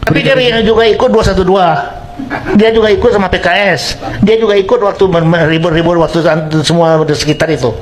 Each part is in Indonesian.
Tapi dia juga ikut 212. Dia juga ikut sama PKS. Dia juga ikut waktu ribut-ribut waktu semua di sekitar itu.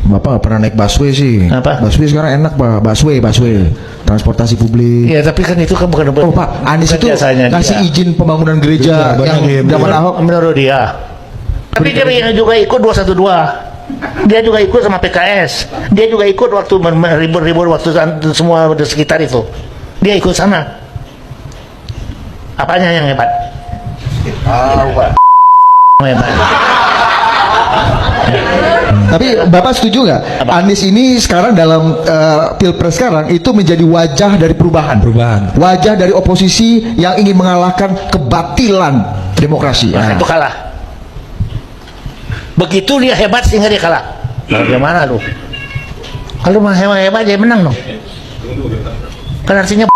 Bapak nggak pernah naik busway sih. Apa? Busway sekarang enak Pak. Busway. Transportasi publik. Ya tapi kan itu kan bukan. Oh Pak, Anies itu kasih izin pembangunan gereja yang zaman Ahok. Menurut dia. Tapi dia juga ikut 212. Dia juga ikut sama PKS. Dia juga ikut waktu ribut-ribut waktu semua di sekitar itu. Dia ikut sana. Apanya yang hebat? Hebat. Tapi Bapak setuju nggak? Anies ini sekarang dalam pilpres sekarang itu menjadi wajah dari perubahan. Wajah dari oposisi yang ingin mengalahkan kebatilan demokrasi. Nah, itu kalah. Begitu dia hebat sehingga dia kalah. Bagaimana lu? Kalau mah hebat dia menang dong. Kan artinya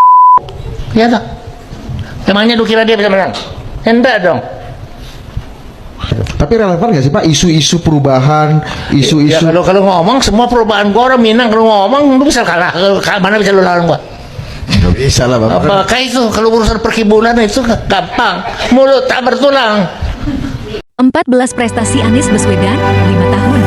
ya tak? Emangnya lu kira dia bisa menang? Enggak dong. Tapi relevan nggak sih Pak isu-isu perubahan, isu-isu? Ya, kalau ngomong semua perubahan gua orang Minang, kalau ngomong lu bisa kalah. Mana bisa lu lawan gua? Nggak bisa lah Bapak. Apakah itu kalau urusan perkibunan itu gampang, mulut tak bertulang. 14 prestasi Anies Baswedan 5 tahun.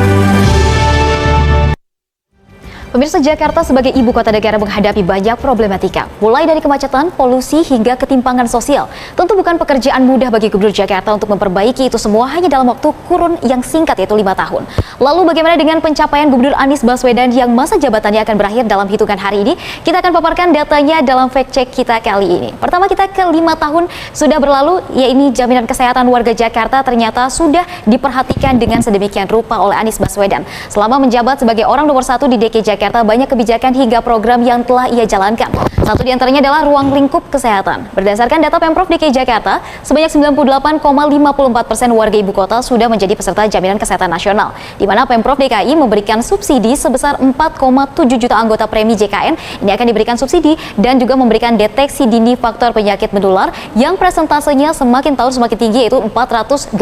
Pemirsa, Jakarta sebagai ibu kota negara menghadapi banyak problematika, mulai dari kemacetan, polusi, hingga ketimpangan sosial. Tentu bukan pekerjaan mudah bagi Gubernur Jakarta untuk memperbaiki itu semua hanya dalam waktu kurun yang singkat, yaitu 5 tahun. Lalu bagaimana dengan pencapaian Gubernur Anies Baswedan yang masa jabatannya akan berakhir dalam hitungan hari ini? Kita akan paparkan datanya dalam fact check kita kali ini. Pertama, kita ke 5 tahun sudah berlalu, yaitu jaminan kesehatan warga Jakarta ternyata sudah diperhatikan dengan sedemikian rupa oleh Anies Baswedan. Selama menjabat sebagai orang nomor 1 di DKI Jakarta, banyak kebijakan hingga program yang telah ia jalankan. Satu di antaranya adalah ruang lingkup kesehatan. Berdasarkan data Pemprov DKI Jakarta, sebanyak 98,54% warga ibu kota sudah menjadi peserta jaminan kesehatan nasional, di mana Pemprov DKI memberikan subsidi sebesar 4,7 juta anggota premi JKN. Ini akan diberikan subsidi dan juga memberikan deteksi dini faktor penyakit menular yang presentasenya semakin tahun semakin tinggi, yaitu 489%.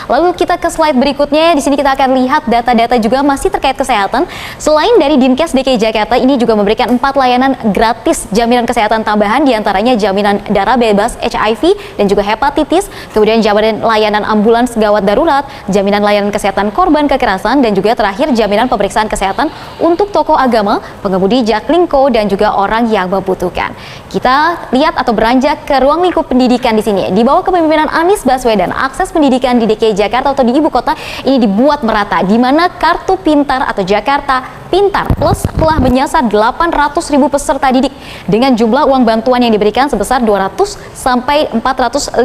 Lalu kita ke slide berikutnya. Di sini kita akan lihat data-data juga masih terkait kesehatan. Selain dari Dinkes DKI Jakarta, ini juga memberikan 4 layanan gratis jaminan kesehatan tambahan, diantaranya jaminan darah bebas HIV dan juga hepatitis, kemudian jaminan layanan ambulans gawat darurat, jaminan layanan kesehatan korban kekerasan, dan juga terakhir jaminan pemeriksaan kesehatan untuk tokoh agama, pengemudi jaklingko, dan juga orang yang membutuhkan. Kita lihat atau beranjak ke ruang lingkup pendidikan di sini. Di bawah kepemimpinan Anies Baswedan, akses pendidikan di DKI Jakarta atau di ibu kota ini dibuat merata, di mana kartu pintar atau Jakarta Pintar Plus telah menyasar 800.000 peserta didik dengan jumlah uang bantuan yang diberikan sebesar 200 sampai 450.000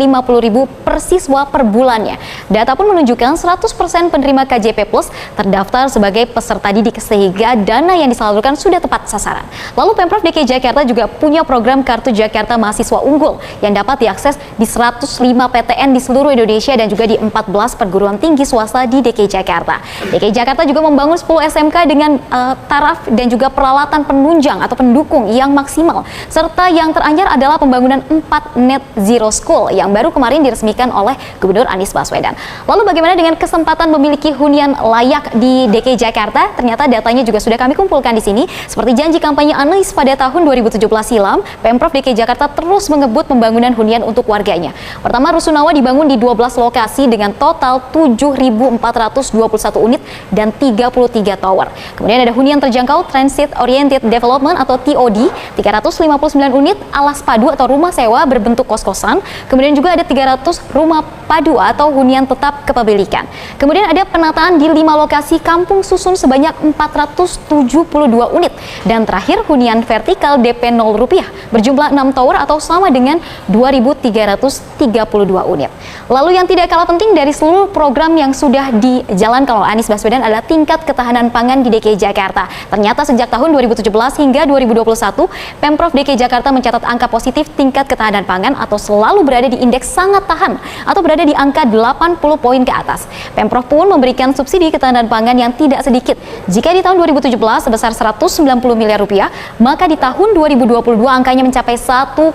per siswa per bulannya. Data pun menunjukkan 100% penerima KJP Plus terdaftar sebagai peserta didik, sehingga dana yang disalurkan sudah tepat sasaran. Lalu Pemprov DKI Jakarta juga punya program Kartu Jakarta Mahasiswa Unggul yang dapat diakses di 105 PTN di seluruh Indonesia dan juga di 14 perguruan tinggi swasta di DKI Jakarta. DKI Jakarta juga membangun 10 SMK dengan taraf dan juga peralatan penunjang atau pendukung yang maksimal, serta yang teranyar adalah pembangunan 4 Net Zero School yang baru kemarin diresmikan oleh Gubernur Anies Baswedan. Lalu bagaimana dengan kesempatan memiliki hunian layak di DKI Jakarta? Ternyata datanya juga sudah kami kumpulkan di sini. Seperti janji kampanye Anies pada tahun 2017 silam, Pemprov DKI Jakarta terus mengebut pembangunan hunian untuk warganya. Pertama, Rusunawa dibangun di 12 lokasi dengan total 7.421 unit dan 33 tower. Kemudian ada hunian terjangkau Transit Oriented Development atau TOD 359 unit, alas padu atau rumah sewa berbentuk kos-kosan. Kemudian juga ada 300 rumah padu atau hunian tetap kepemilikan. Kemudian ada penataan di 5 lokasi kampung susun sebanyak 472 unit. Dan terakhir hunian vertikal DP 0 rupiah berjumlah 6 tower atau sama dengan 2.332 unit. Lalu yang tidak kalah penting dari seluruh program yang sudah dijalankan oleh Anies Baswedan adalah tingkat ketahanan pangan di DKI Jakarta. Ternyata sejak tahun 2017 hingga 2021, Pemprov DKI Jakarta mencatat angka positif tingkat ketahanan pangan atau selalu berada di indeks sangat tahan atau berada di angka 80 poin ke atas. Pemprov pun memberikan subsidi ketahanan pangan yang tidak sedikit. Jika di tahun 2017 sebesar 190 miliar rupiah, maka di tahun 2022 angkanya mencapai 1,1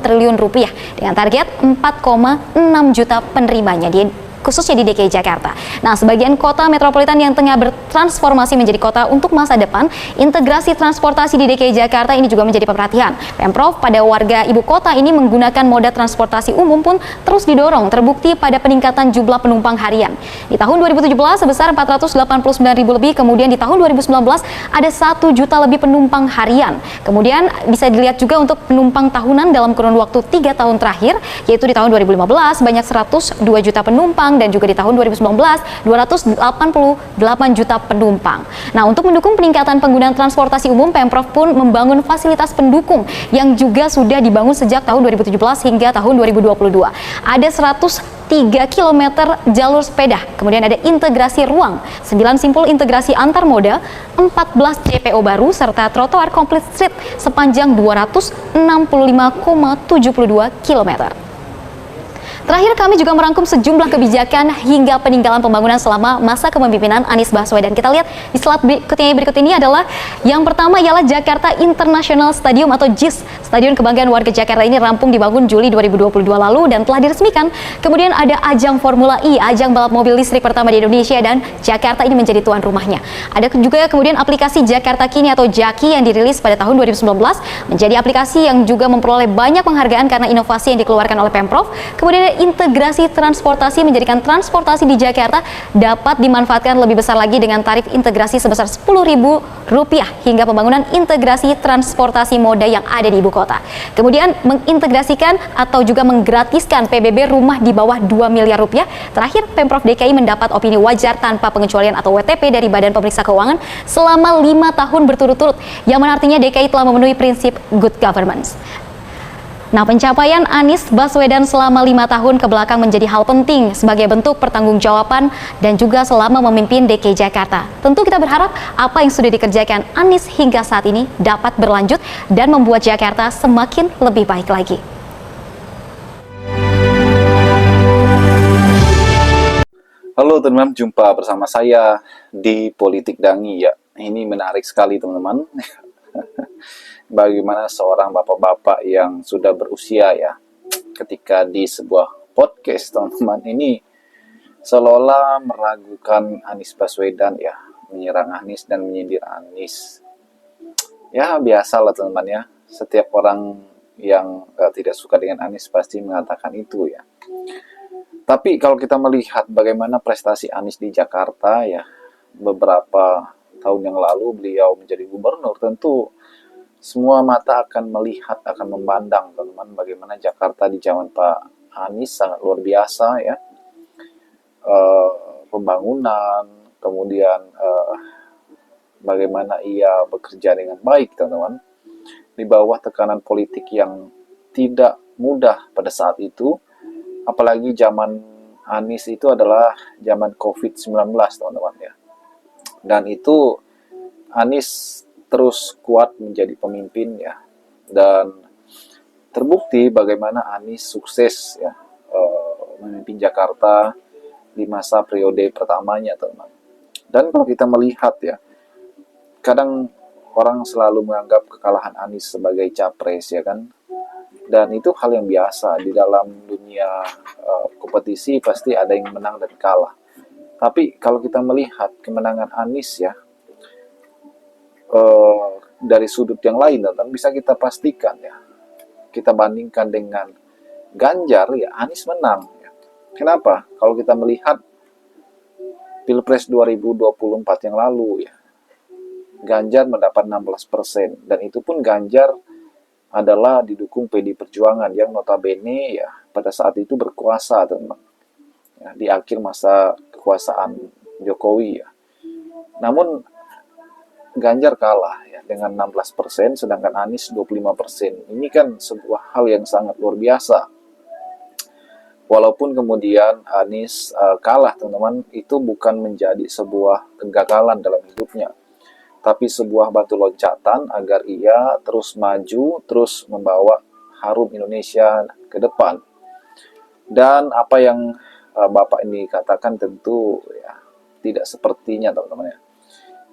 triliun rupiah dengan target 4,6 juta penerimanya di khususnya di DKI Jakarta. Nah, sebagian kota metropolitan yang tengah bertransformasi menjadi kota untuk masa depan, integrasi transportasi di DKI Jakarta ini juga menjadi perhatian. Pemprov pada warga ibu kota ini menggunakan moda transportasi umum pun terus didorong, terbukti pada peningkatan jumlah penumpang harian. Di tahun 2017 sebesar 489.000 lebih, kemudian di tahun 2019 ada 1 juta lebih penumpang harian. Kemudian bisa dilihat juga untuk penumpang tahunan dalam kurun waktu 3 tahun terakhir, yaitu di tahun 2015 banyak 102 juta penumpang dan juga di tahun 2019 288 juta penumpang. Nah, untuk mendukung peningkatan penggunaan transportasi umum, Pemprov pun membangun fasilitas pendukung yang juga sudah dibangun sejak tahun 2017 hingga tahun 2022. Ada 103 km jalur sepeda, kemudian ada integrasi ruang, 9 simpul integrasi antar moda, 14 JPO baru, serta trotoar komplit street sepanjang 265,72 km. Terakhir, kami juga merangkum sejumlah kebijakan hingga peninggalan pembangunan selama masa kepemimpinan Anies Baswedan. Kita lihat di slide berikut ini adalah yang pertama ialah Jakarta International Stadium atau JIS. Stadion Kebanggaan Warga Jakarta ini rampung dibangun Juli 2022 lalu dan telah diresmikan. Kemudian ada ajang Formula E, ajang balap mobil listrik pertama di Indonesia, dan Jakarta ini menjadi tuan rumahnya. Ada juga kemudian aplikasi Jakarta Kini atau Jaki yang dirilis pada tahun 2019, menjadi aplikasi yang juga memperoleh banyak penghargaan karena inovasi yang dikeluarkan oleh Pemprov. Kemudian integrasi transportasi menjadikan transportasi di Jakarta dapat dimanfaatkan lebih besar lagi dengan tarif integrasi sebesar Rp10.000 hingga pembangunan integrasi transportasi moda yang ada di ibu kota. Kemudian mengintegrasikan atau juga menggratiskan PBB rumah di bawah Rp2 miliar. Terakhir, Pemprov DKI mendapat opini wajar tanpa pengecualian atau WTP dari Badan Pemeriksa Keuangan selama 5 tahun berturut-turut, yang artinya DKI telah memenuhi prinsip good governance. Nah, pencapaian Anies Baswedan selama 5 tahun ke belakang menjadi hal penting sebagai bentuk pertanggungjawaban dan juga selama memimpin DKI Jakarta. Tentu kita berharap apa yang sudah dikerjakan Anies hingga saat ini dapat berlanjut dan membuat Jakarta semakin lebih baik lagi. Halo teman-teman, jumpa bersama saya di Politik Dangi ya. Ini menarik sekali teman-teman. Bagaimana seorang bapak-bapak yang sudah berusia ya, ketika di sebuah podcast teman-teman ini seolah-olah meragukan Anies Baswedan ya, menyerang Anies dan menyindir Anies. Ya biasalah teman-teman ya, setiap orang yang tidak suka dengan Anies pasti mengatakan itu ya. Tapi kalau kita melihat bagaimana prestasi Anies di Jakarta ya, beberapa tahun yang lalu beliau menjadi gubernur, tentu semua mata akan melihat, akan memandang teman-teman bagaimana Jakarta di zaman Pak Anies sangat luar biasa ya. Pembangunan, kemudian bagaimana ia bekerja dengan baik teman-teman, di bawah tekanan politik yang tidak mudah pada saat itu. Apalagi zaman Anies itu adalah zaman COVID-19 teman-teman ya. Dan itu Anies terus kuat menjadi pemimpin ya, dan terbukti bagaimana Anies sukses ya memimpin Jakarta di masa periode pertamanya teman. Dan kalau kita melihat ya, kadang orang selalu menganggap kekalahan Anies sebagai capres ya kan, dan itu hal yang biasa di dalam dunia kompetisi, pasti ada yang menang dan kalah. Tapi kalau kita melihat kemenangan Anies ya, dari sudut yang lain dan bisa kita pastikan ya, kita bandingkan dengan Ganjar ya, Anies menang ya. Kenapa? Kalau kita melihat Pilpres 2024 yang lalu ya, Ganjar mendapat 16%, dan itu pun Ganjar adalah didukung PD Perjuangan yang notabene ya pada saat itu berkuasa teman ya, di akhir masa kekuasaan Jokowi ya. Namun Ganjar kalah ya dengan 16%, sedangkan Anies 25%. Ini kan sebuah hal yang sangat luar biasa. Walaupun kemudian Anies kalah teman-teman, itu bukan menjadi sebuah kegagalan dalam hidupnya, tapi sebuah batu loncatan agar ia terus maju, terus membawa harum Indonesia ke depan. Dan apa yang Bapak ini katakan tentu ya tidak sepertinya teman-teman ya.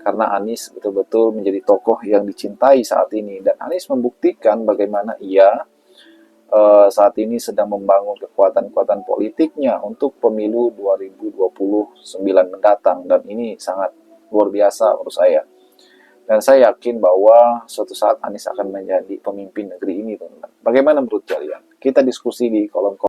Karena Anies betul-betul menjadi tokoh yang dicintai saat ini, dan Anies membuktikan bagaimana ia saat ini sedang membangun kekuatan-kekuatan politiknya untuk pemilu 2029 mendatang, dan ini sangat luar biasa menurut saya. Dan saya yakin bahwa suatu saat Anies akan menjadi pemimpin negeri ini, teman-teman. Bagaimana menurut kalian? Kita diskusi di kolom komentar.